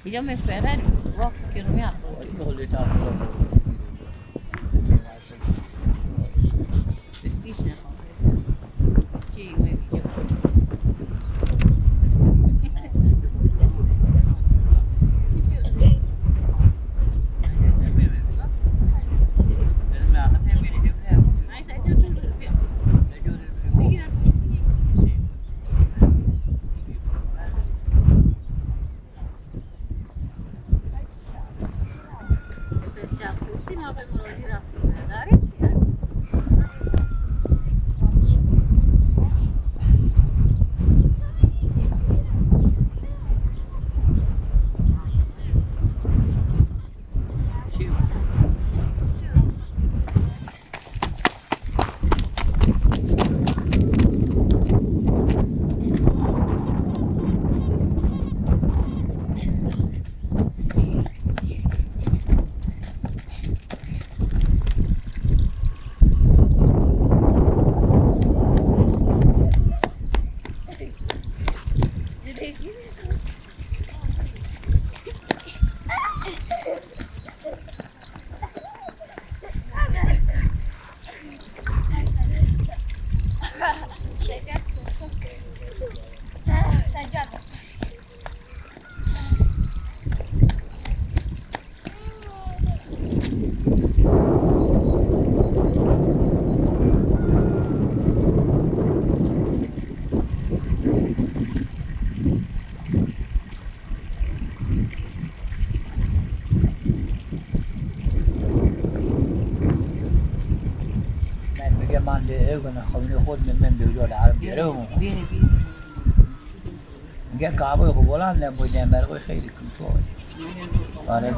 Io mi ferro, che non mi apro. میگه کعبه خوب بلند نبودیم برای خیلی کوتاه. آره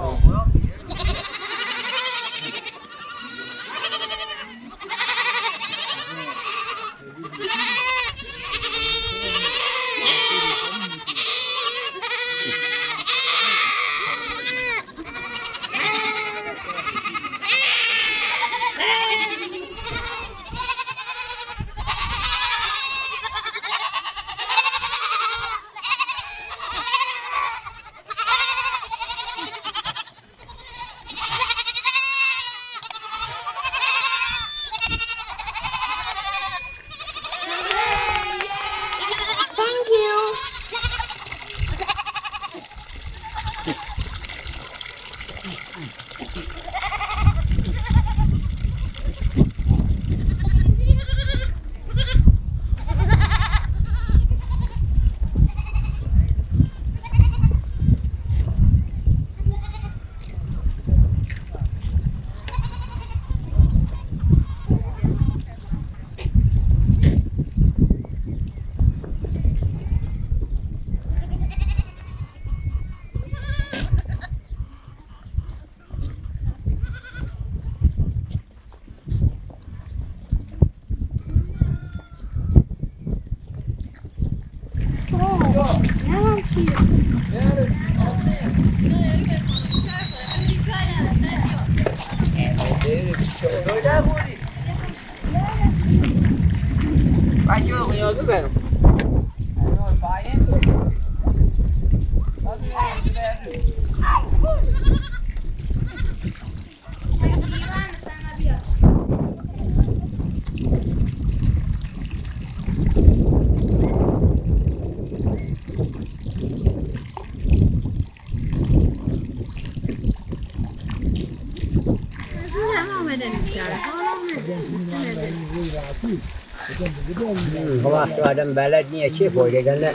خلاص آدم بلد نیه چه فایده داره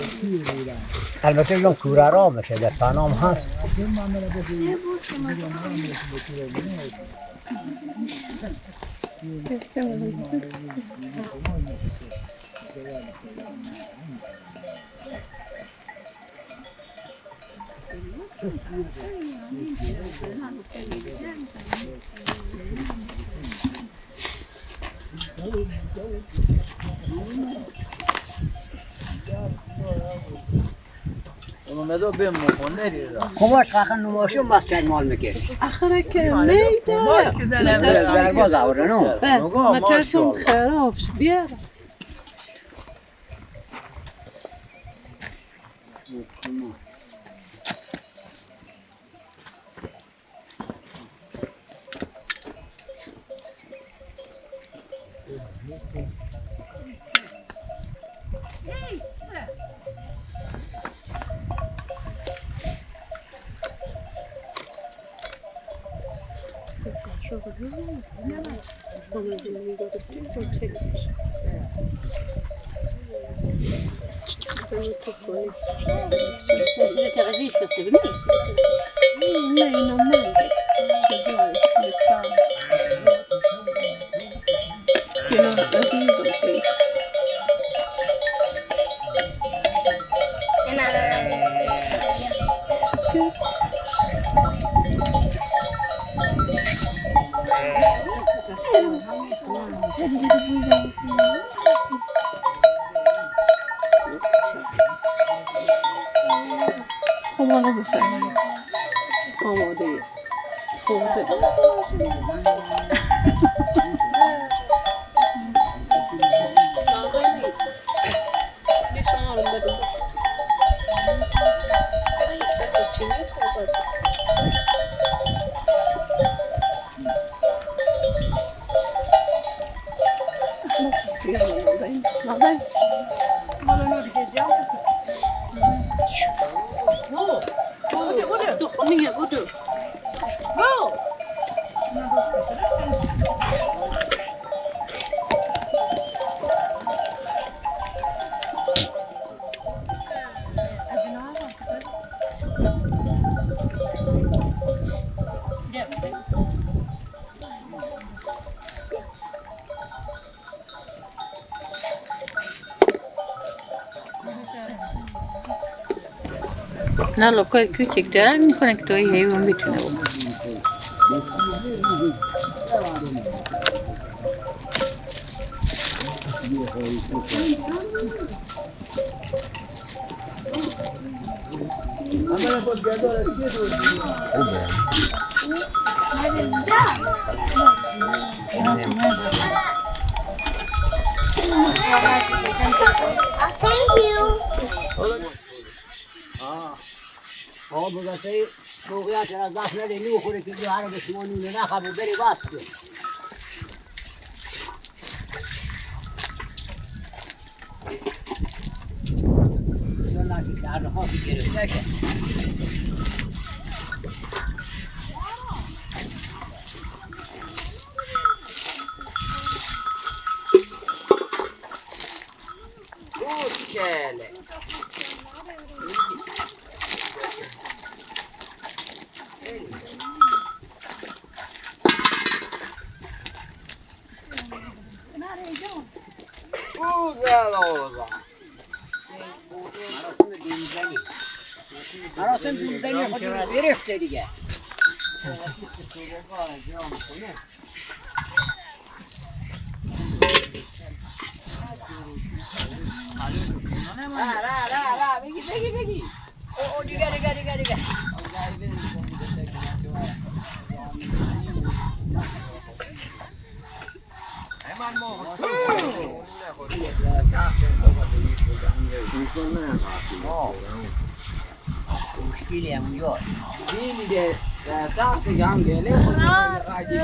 البته اون کوره را بشه در پنام هست اونو ندو بیم مخونه دیده کماش خاکن نماشون مسجد مال میکرد آخره که میده برباز آورنو مترسم خراب شه بیار خب حالا بفرمایید آماده خورده نه لکای küçük درنگ میکنه که توی حیوان بتونه بود آقا بگذاری موقعیت را دست نده نو خوره که بیاره به شما نونه نخواه بری بسته در خواهی گرفته که کله مراسم دیدنی خودی رو گرفته دیگه لا بگی او دیگه مشکلی هم اونجاست دیگه تحت جنگله خودی راجی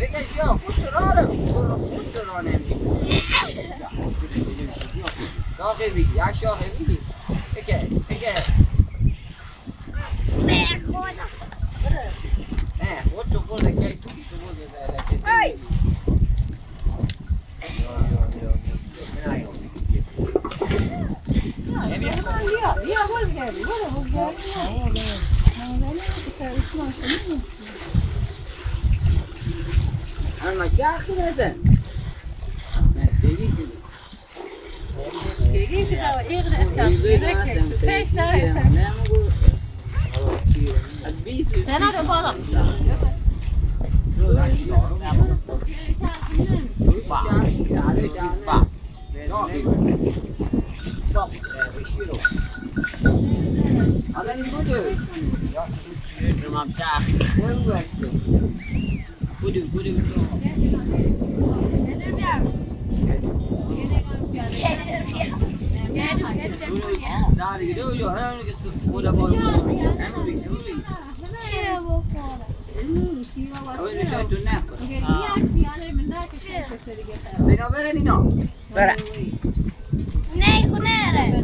بگه یا خود را نمیگه شاخه بگی یک شاخه بگی بگه نه خود تو خود که تو بود بذاره اما شاخه بزن Sen hadi bakalım. Bera. Nee, Gonere.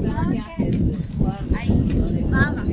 Baba.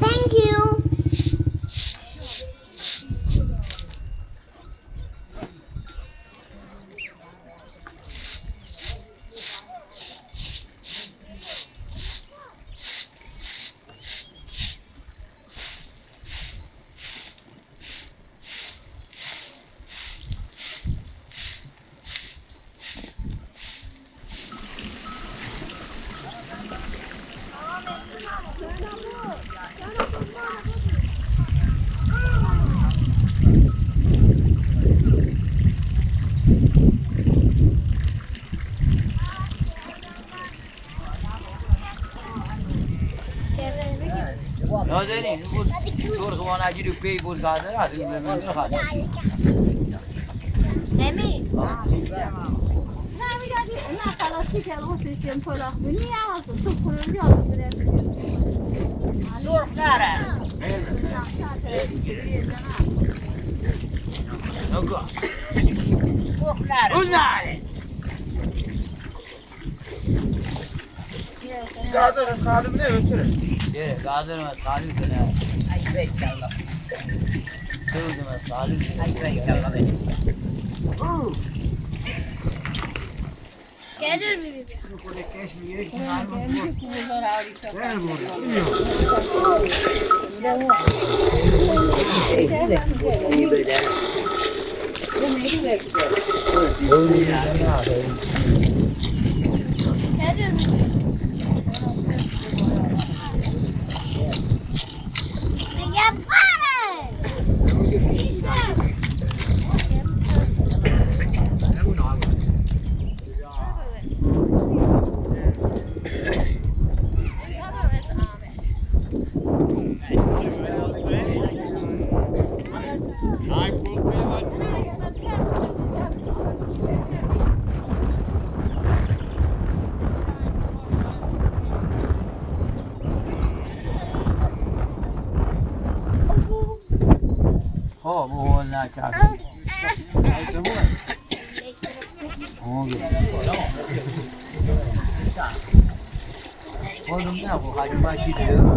Thank you. No, Deni, door gewoon uit jullie peepel gaat eruit. Ik ben er gaan. Emi. Zorg naar hem. Ook wel. Zorg naar hem. Hoe naar het? Gazer is gaan meneer, weet je? Ja, gazer met gaan niet kunnen. Ik weet het al. Zo met gaan niet. Ik weet het al. Gelir mi bibi? Gelir mi? Oh, bu ne çarşı? Oğlum ne bu? Hadi başlayalım.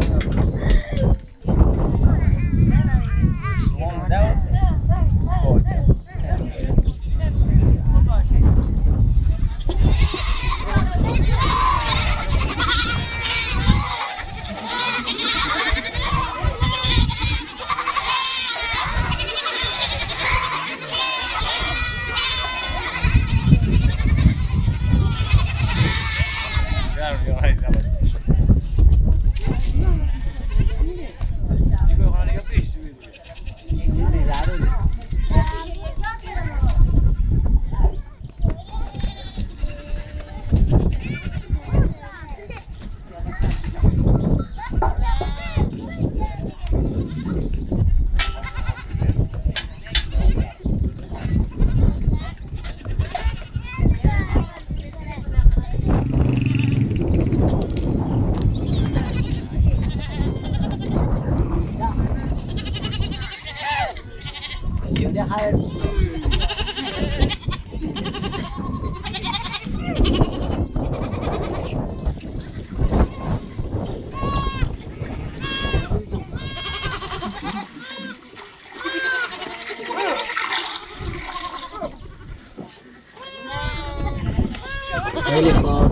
خیلی خوب.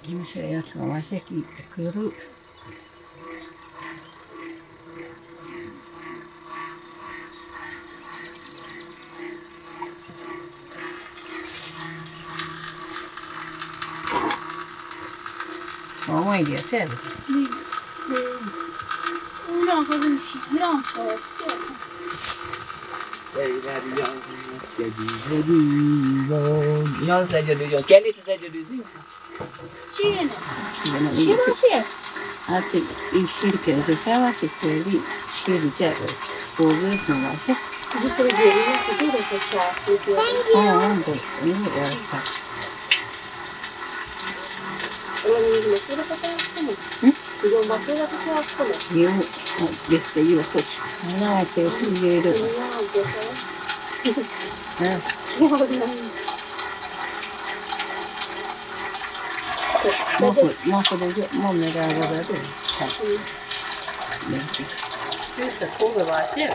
این میشه یا شما شکی کرو ماما اینجا چه بود؟ اونم خودم شیرم سوار اینا رو سجاده جان کلی تو سجاده زی چیه؟ چی باشه؟ حتی این شیر که بشه وقتی کلی شیری که بوزه نمازه جسر گیریم کدوم رو شد اون بود این رو ارسا یه بستگی به خودش نه سیاسی گیره ما خود ما میره بده خوبه باشه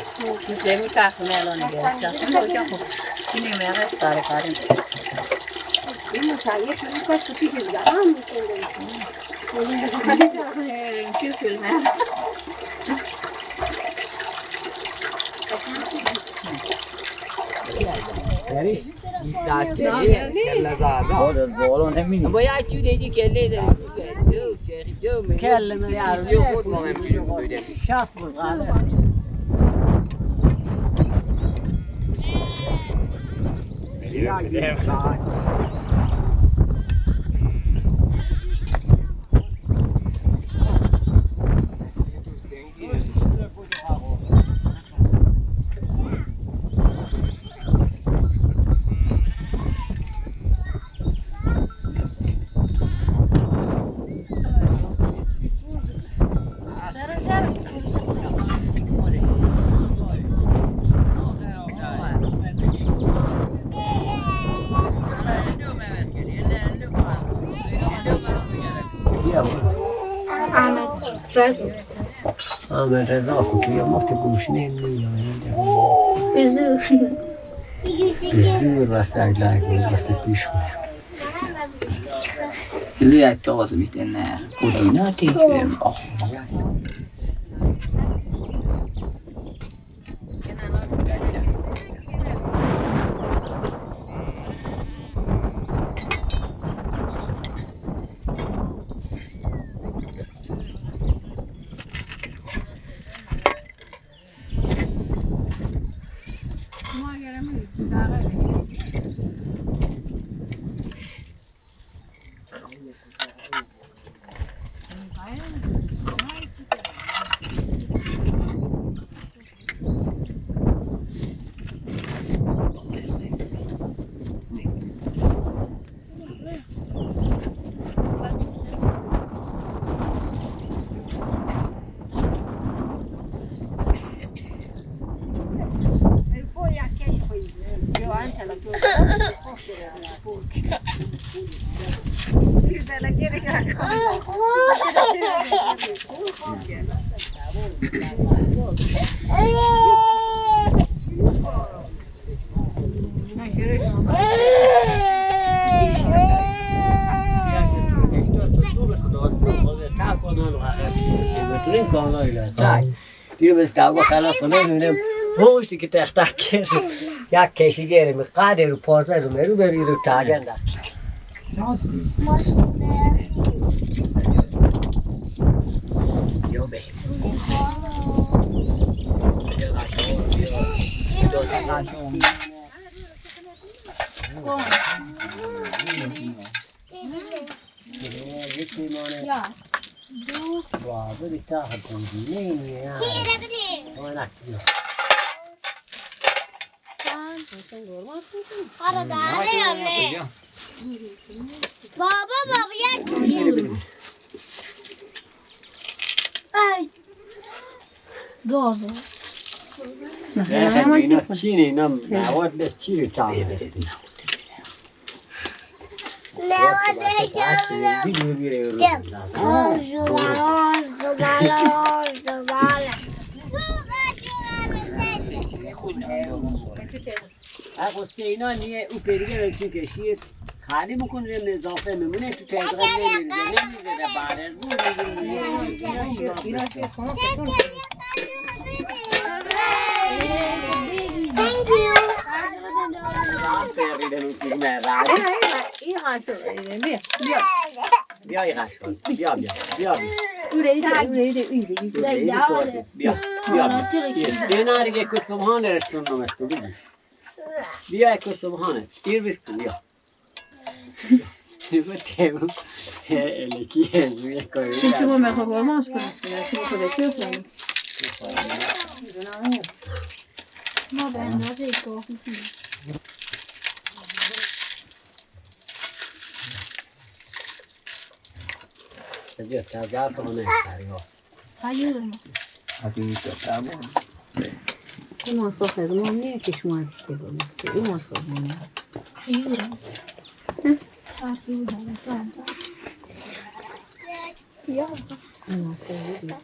مثل میتاخونه الان دیگه این میره سر کاریم این متعیه که این کاش کتی که هم میشونده یعنیش 20 ساعت کلیه کله زاده خود از بالا نمینی باید چیو دیدی کله داری کله من یارو یه خود ما همچینی بوده 60 بود غاله آمد رضا خوبی ما که گوش نمیاد بزو بزور واسه اگلای واسه پیش خونه Ili är tosi mistä nää kudinati oh دیگه بس دعوا خلاص کنه میبینم روشتی که تختک کرد یک کشی گیره می قاده رو پازه رو میرو بری رو تاگن در yo be بابا بیتا کنی نمیه بابا یک گازه اینا چی نه اینا مواد به چی رو تعمیر قصه اینا نیه او پیریگه بچون کشیر خالی بکن ریم اضافه میمونه تو تلگرام نمیزه ده بعد از اون Thank you. بیا ای قشقان بیا دینا دیگه که سبحان رستون نمستو بیا که سبحانه دیر بسکن بیا بیا تیمون الکی هلویه کوی تو ما مخواه ماش کنیم تو خودت کنیم ما به اندازه کافی کنیم. سجاد تازه فهمه Ayúdame. Aquí está bueno. این مسافر ما نیه که شما بیشتر کنید این مسافر ما Ayúdame. Ayúdame. این مسافر